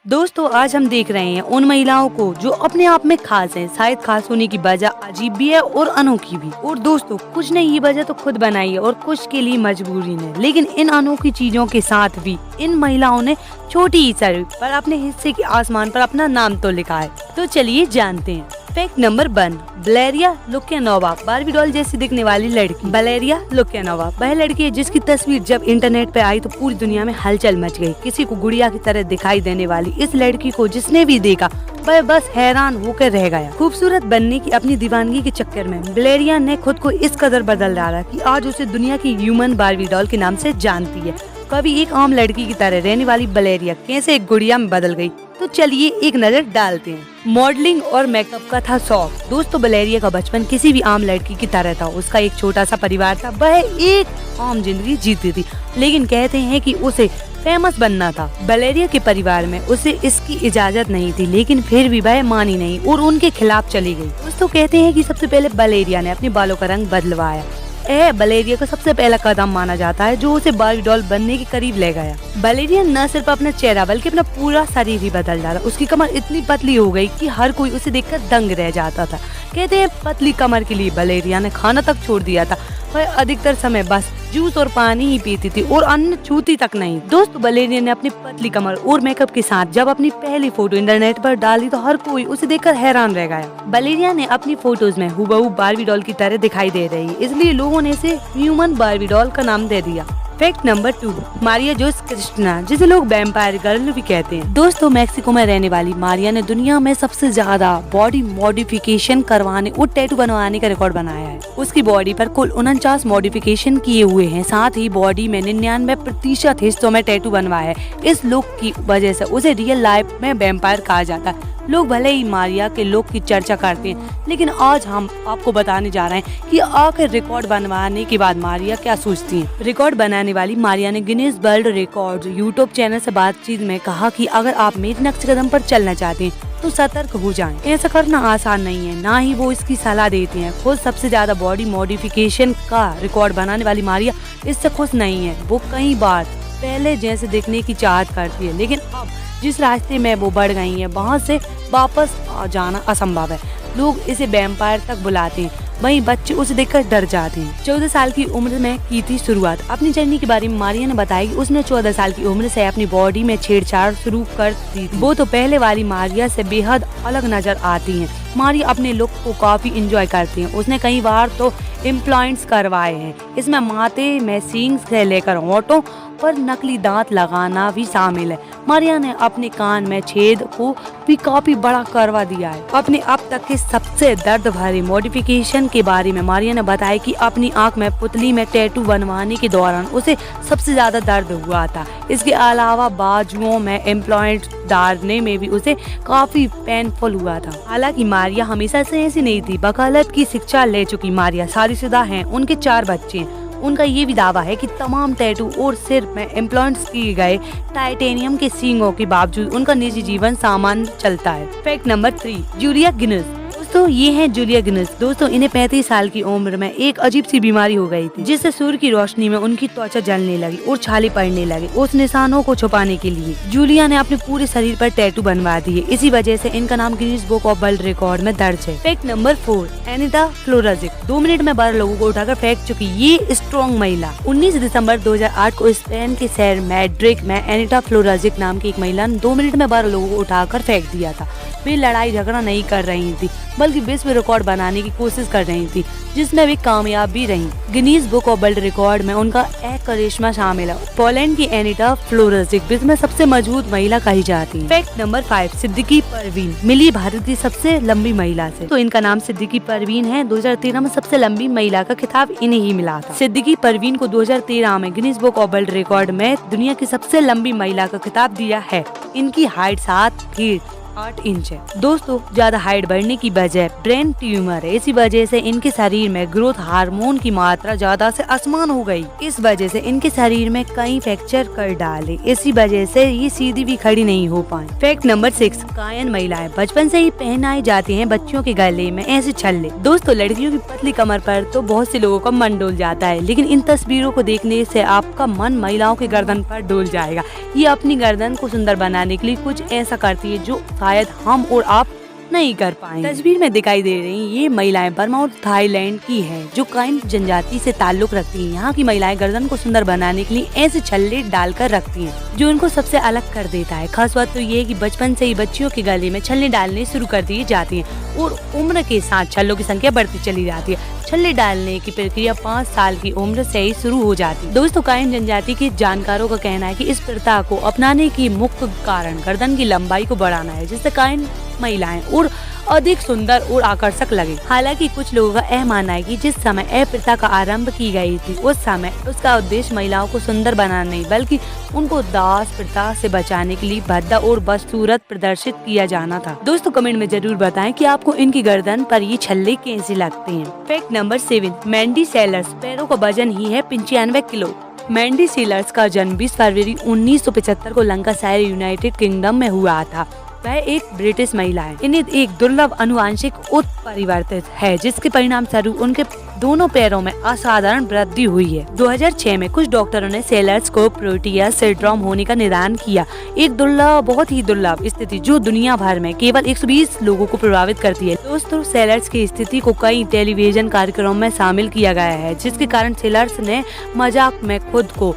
दोस्तों आज हम देख रहे हैं उन महिलाओं को जो अपने आप में खास हैं। शायद खास होने की वजह अजीब भी है और अनोखी भी। और दोस्तों कुछ ने ये वजह तो खुद बनाई है और कुछ के लिए मजबूरी ने। लेकिन इन अनोखी चीजों के साथ भी इन महिलाओं ने छोटी ही सर पर अपने हिस्से के आसमान पर अपना नाम तो लिखा है। तो चलिए जानते हैं। फैक्ट नंबर 1, वलेरिया लुकियानोवा, बार्बी डॉल जैसी दिखने वाली लड़की। वलेरिया लुकियानोवा वह लड़की है जिसकी तस्वीर जब इंटरनेट पे आई तो पूरी दुनिया में हलचल मच गई। किसी को गुड़िया की तरह दिखाई देने वाली इस लड़की को जिसने भी देखा वह बस हैरान होकर रह गया। खूबसूरत बनने की अपनी दीवानगी के चक्कर में वलेरिया ने खुद को इस कदर बदल डाला कि आज उसे दुनिया की ह्यूमन बार्बी डॉल के नाम से जानती है। कभी एक आम लड़की की तरह रहने वाली वलेरिया कैसे एक गुड़िया में बदल गई, तो चलिए एक नजर डालते हैं। मॉडलिंग और मेकअप का था शौक। दोस्तों वलेरिया का बचपन किसी भी आम लड़की की तरह था। उसका एक छोटा सा परिवार था, वह एक आम जिंदगी जीती थी। लेकिन कहते हैं कि उसे फेमस बनना था। वलेरिया के परिवार में उसे इसकी इजाजत नहीं थी, लेकिन फिर भी वह मानी नहीं और उनके खिलाफ चली गई। दोस्तों कहते हैं कि सबसे पहले वलेरिया ने अपने बालों का रंग बदलवाया। यह वलेरिया का सबसे पहला कदम माना जाता है जो उसे बार्बी डॉल बनने के करीब ले गया। वलेरिया न सिर्फ अपना चेहरा बल्कि अपना पूरा शरीर ही बदल डाला। उसकी कमर इतनी पतली हो गई कि हर कोई उसे देखकर दंग रह जाता था। कहते हैं पतली कमर के लिए वलेरिया ने खाना तक छोड़ दिया था। वह अधिकतर समय बस जूस और पानी ही पीती थी और अन्न छूती तक नहीं। दोस्त वलेरिया ने अपनी पतली कमर और मेकअप के साथ जब अपनी पहली फोटो इंटरनेट पर डाली तो हर कोई उसे देखकर हैरान रह गया। वलेरिया ने अपनी फोटोज में हुबहू बार्बी डॉल की तरह दिखाई दे रही है, इसलिए लोगों ने इसे ह्यूमन बार्बी डॉल का नाम दे दिया। फैक्ट नंबर 2, मारिया जोस क्रिस्टिना, जिसे लोग वैम्पायर गर्ल भी कहते हैं। दोस्तों मैक्सिको में रहने वाली मारिया ने दुनिया में सबसे ज्यादा बॉडी मॉडिफिकेशन करवाने और टैटू बनवाने का रिकॉर्ड बनाया है। उसकी बॉडी पर कुल 49 मॉडिफिकेशन किए हुए हैं। साथ ही बॉडी में 99% हिस्सों में टैटू बनवाया है। इस लुक की वजह से उसे रियल लाइफ में वैम्पायर कहा जाता है। लोग भले ही मारिया के लुक की चर्चा करते हैं, लेकिन आज हम आपको बताने जा रहे हैं कि आखिर रिकॉर्ड बनवाने के बाद मारिया क्या सोचती हैं। रिकॉर्ड बनाने वाली मारिया ने Guinness world record YouTube channel से बातचीत में कहा कि अगर आप मेरे नक्श कदम पर चलना चाहते हैं तो सतर्क हो जाएं। ऐसा करना आसान नहीं है, ना ही वो इसकी सलाह देती हैं। खुद सबसे ज्यादा बॉडी मॉडिफिकेशन का रिकॉर्ड बनाने वाली मारिया इससे खुश नहीं है। वो कई बार पहले जैसे दिखने की चाहत करती है, लेकिन अब जिस रास्ते में वो बढ़ गई है वहाँ से वापस आ जाना असंभव है। लोग इसे वैम्पायर तक बुलाते हैं, वहीं बच्चे उसे देखकर डर जाते हैं। 14 साल की उम्र में की थी शुरुआत। अपनी जर्नी के बारे में मारिया ने बताया कि उसने 14 साल की उम्र से अपनी बॉडी में छेड़छाड़ शुरू कर दी। वो तो पहले वाली मारिया से बेहद अलग नजर आती हैं। मारिया अपने लुक को काफी एंजॉय करती हैं। उसने कई बार तो इम्प्लांट्स करवाए हैं। इसमें माथे में सींग्स से लेकर होंठों पर नकली दांत लगाना भी शामिल है। मारिया ने अपने कान में छेद को भी काफी बड़ा करवा दिया है। अपने अब तक के सबसे दर्द भरे मॉडिफिकेशन के बारे में मारिया ने बताया कि अपनी आंख में पुतली में टैटू बनवाने के दौरान उसे सबसे ज्यादा दर्द हुआ था। इसके अलावा बाजुओं में इम्प्लांट डालने में भी उसे काफी पेनफुल हुआ था। हालांकि मारिया हमेशा से ऐसी नहीं थी। वकालत की शिक्षा ले चुकी मारिया शादीशुदा हैं। उनके 4 बच्चे हैं। उनका ये भी दावा है कि तमाम टैटू और सिर में इम्प्लांट्स किए गए टाइटेनियम के सींगों के बावजूद उनका निजी जीवन सामान्य चलता है। Fact number 3, Julia Guinness. दोस्तों ये हैं जूलिया गिनेज। दोस्तों इन्हें 35 साल की उम्र में एक अजीब सी बीमारी हो गई थी, जिससे सूर्य की रोशनी में उनकी त्वचा जलने लगी और छाले पड़ने लगे। उस निशानों को छुपाने के लिए जूलिया ने अपने पूरे शरीर पर टैटू बनवा दिए। इसी वजह से इनका नाम Guinness book of world record में दर्ज है। Fact number 4, एनिटा फ्लोरेजिक। 2 मिनट में 12 लोगों को उठाकर फेंक चुकी ये स्ट्रॉन्ग महिला। 19 दिसंबर 2008 को स्पेन के शहर मैड्रिड में एनिटा फ्लोरेजिक नाम की एक महिला ने 2 मिनट में 12 लोगों को उठाकर फेंक दिया था। वे लड़ाई झगड़ा नहीं कर रही थी, बल्कि विश्व रिकॉर्ड बनाने की कोशिश कर रही थी, जिसमें वे कामयाब भी रहीं। Guinness book of world record में उनका एक करिश्मा शामिल है। पोलैंड की एनिटा फ्लोरेजिक विश्व में सबसे मजबूत महिला कही जाती है। फैक्ट नंबर 5, सिद्दीकी परवीन मिली भारत की सबसे लंबी महिला से। तो इनका नाम सिद्दीकी परवीन है। 2013 में सबसे लंबी महिला का खिताब इन्हें ही मिला था। सिद्दीकी परवीन को 2013 में Guinness book of world record में दुनिया की सबसे लंबी महिला का खिताब दिया है। इनकी हाइट 7 फीट 8 इंच है। दोस्तों ज्यादा हाइट बढ़ने की वजह ब्रेन ट्यूमर है। इसी वजह से इनके शरीर में ग्रोथ हार्मोन की मात्रा ज्यादा से आसमान हो गई। इस वजह से इनके शरीर में कई फ्रैक्चर कर डाले। इसी वजह से ये सीधी भी खड़ी नहीं हो पाए। फैक्ट नंबर 6, कायन महिलाएं बचपन से ही पहनाई जाती हैं बच्चों के गले में ऐसे छल्ले। दोस्तों लड़कियों की पतली कमर पर तो बहुत से लोगों का मन डोल जाता है, लेकिन इन तस्वीरों को देखने से आपका मन महिलाओं के गर्दन पर डोल जाएगा। ये अपनी गर्दन को सुंदर बनाने के लिए कुछ ऐसा करती है जो शायद हम और आप नहीं कर पाएंगे। तस्वीर में दिखाई दे रही ये महिलाएं बर्मा और थाईलैंड की हैं, जो कायन जनजाति से ताल्लुक रखती हैं। यहाँ की महिलाएं गर्दन को सुंदर बनाने के लिए ऐसे छल्ले डालकर रखती हैं, जो उनको सबसे अलग कर देता है। खास बात तो ये है कि बचपन से ही बच्चियों के गले में छल्ले डालने शुरू कर दिए जाती हैं और उम्र के साथ छल्लों की संख्या बढ़ती चली जाती है। छल्ले डालने की प्रक्रिया 5 साल की उम्र से ही शुरू हो जाती है। दोस्तों कायन जनजाति के जानकारों का कहना है कि इस प्रथा को अपनाने की मुख्य कारण गर्दन की लंबाई को बढ़ाना है, जिससे कायन महिलाएं और अधिक सुंदर और आकर्षक लगे। हालांकि कुछ लोगों का यह मानना है कि जिस समय यह प्रथा का आरंभ की गई थी उस समय उसका उद्देश्य महिलाओं को सुंदर बनाना नहीं, बल्कि उनको दास प्रथा से बचाने के लिए भद्दा और बदसूरत प्रदर्शित किया जाना था। दोस्तों कमेंट में जरूर बताएं कि आपको इनकी गर्दन पर ये छल्ले कैसे लगते हैं। फैक्ट नंबर 7, मैंडी सेलर्स पैरों का वजन ही है 95 किलो। मैंडी सेलर्स का जन्म 20 फरवरी 1975 को लंकाशायर यूनाइटेड किंगडम में हुआ था। वह एक ब्रिटिश महिला है। इन्हें एक दुर्लभ अनुवांशिक उत्परिवर्तित है, जिसके परिणाम स्वरूप उनके दोनों पैरों में असाधारण वृद्धि हुई है। 2006 में कुछ डॉक्टरों ने सेलर्स को प्रोटिया सिंड्रोम होने का निदान किया, एक दुर्लभ बहुत ही दुर्लभ स्थिति जो दुनिया भर में केवल 120 लोगों को प्रभावित करती है। दोस्तों सेलर्स की स्थिति को कई टेलीविजन कार्यक्रमों में शामिल किया गया है, जिसके कारण सेलर्स ने मजाक में खुद को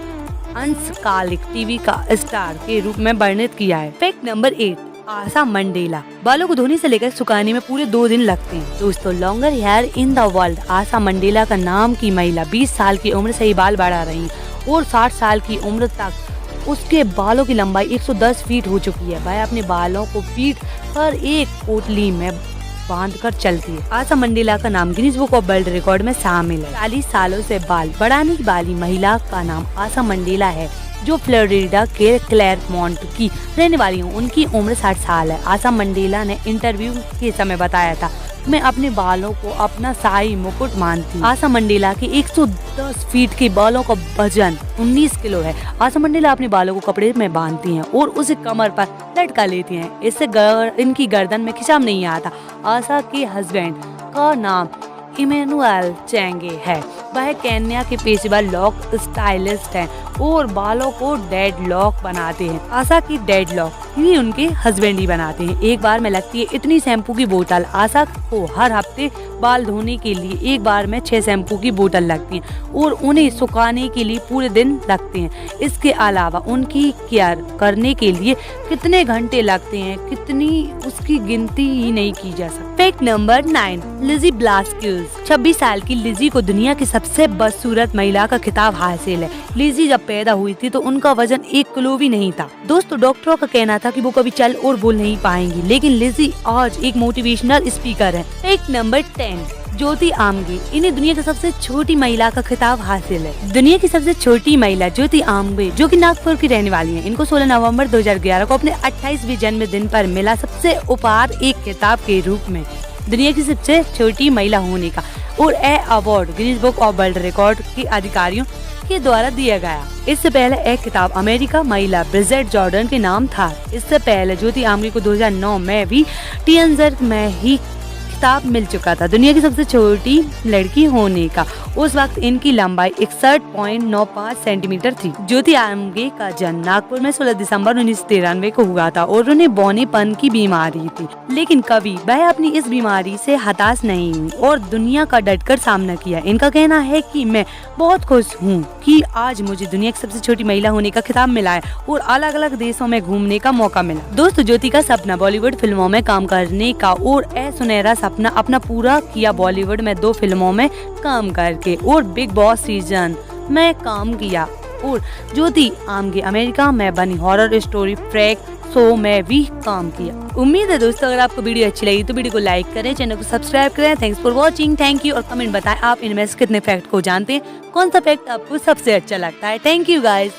अंशकालिक टीवी का स्टार के रूप में वर्णित किया है। फैक्ट नंबर 8, आशा मंडेला बालों को धोने से लेकर सुखाने में पूरे 2 दिन लगते हैं। दोस्तों longer here in the world Asha Mandela का नाम की महिला 20 साल की उम्र से ही बाल बढ़ा रही और 60 साल की उम्र तक उसके बालों की लंबाई 110 फीट हो चुकी है। वह अपने बालों को पीठ पर एक पोटली में बांधकर चलती है। आशा मंडेला का नाम Guinness book of world record में शामिल है। 40 सालों से बाल बढ़ाने वाली महिला का नाम आशा मंडेला है, जो फ्लोरिडा के क्लेरमोंट की रहने वाली हूँ। उनकी उम्र 60 साल है। आशा मंडेला ने इंटरव्यू के समय बताया था, मैं अपने बालों को अपना शाही मुकुट मानती हूँ। आशा मंडेला के 110 फीट के बालों का वजन 19 किलो है। आशा मंडेला अपने बालों को कपड़े में बांधती हैं और उसे कमर पर लटका लेती हैं। इससे इनकी गर्दन में खिंचाव नहीं आता। आशा के हस्बैंड का नाम इमैनुअल चेंगे है। वह केन्या के पेशेवर लॉक स्टाइलिस्ट हैं और बालों को डेड लॉक बनाते हैं। आशा की डेड लॉक भी उनके हस्बैंड ही बनाते हैं। एक बार में लगती है इतनी शैम्पू की बोतल। आशा को हर हफ्ते बाल धोने के लिए एक बार में 6 शैम्पू की बोतल लगती है और उन्हें सुखाने के लिए पूरे दिन लगते हैं। इसके अलावा उनकी केयर करने के लिए कितने घंटे लगते हैं, कितनी उसकी गिनती ही नहीं की जा सकती। फैक्ट नंबर 9, लिजी ब्लास्क्यूज 26 साल की लिजी को दुनिया की सबसे बदसूरत महिला का खिताब हासिल है। लिजी जब पैदा हुई थी तो उनका वजन 1 किलो भी नहीं था। दोस्तों डॉक्टरों का कहना था कि वो कभी चल और बोल नहीं पाएंगी, लेकिन लिजी आज एक मोटिवेशनल स्पीकर है। फैक्ट नंबर 10, ज्योति आमगे इन्हें दुनिया की सबसे छोटी महिला का खिताब हासिल है। दुनिया की सबसे छोटी महिला ज्योति आमगे, जो कि नागपुर की रहने वाली हैं। इनको 16 नवंबर 2011 को अपने 28वें जन्मदिन पर मिला सबसे उपहार एक खिताब के रूप में दुनिया की सबसे छोटी महिला होने का, और यह award Guinness book of world record के अधिकारियों के द्वारा दिया गया। इससे पहले एक खिताब अमेरिका महिला ब्रिजेट जॉर्डन के नाम था। इससे पहले ज्योति आमगे को 2009 में भी टीएनजर में ही खिताब मिल चुका था दुनिया की सबसे छोटी लड़की होने का। उस वक्त इनकी लंबाई 61.95 सेंटीमीटर थी। ज्योति आमगे का जन्म नागपुर में 16 दिसंबर 1993 को हुआ था और उन्हें बौनेपन की बीमारी थी, लेकिन कभी वह अपनी इस बीमारी से हताश नहीं हुई और दुनिया का डटकर सामना किया। इनका कहना है कि मैं बहुत खुश हूँ कि आज मुझे दुनिया की सबसे छोटी महिला होने का खिताब मिला है और अलग अलग देशों में घूमने का मौका मिला। दोस्तों ज्योति का सपना बॉलीवुड फिल्मों में काम करने का और यह सुनहरा सपना अपना पूरा किया बॉलीवुड में 2 फिल्मों में काम करके और बिग बॉस सीजन में काम किया। और ज्योति आमगे अमेरिका में बनी हॉरर स्टोरी फ्रैक शो में भी काम किया। उम्मीद है दोस्तों अगर आपको वीडियो अच्छी लगी तो वीडियो को लाइक करें, चैनल को सब्सक्राइब करें। Thanks for watching, thank you. और कमेंट बताएं आप इनमें से कितने फैक्ट को जानते हैं, कौन सा फैक्ट आपको सबसे अच्छा लगता है। Thank you guys.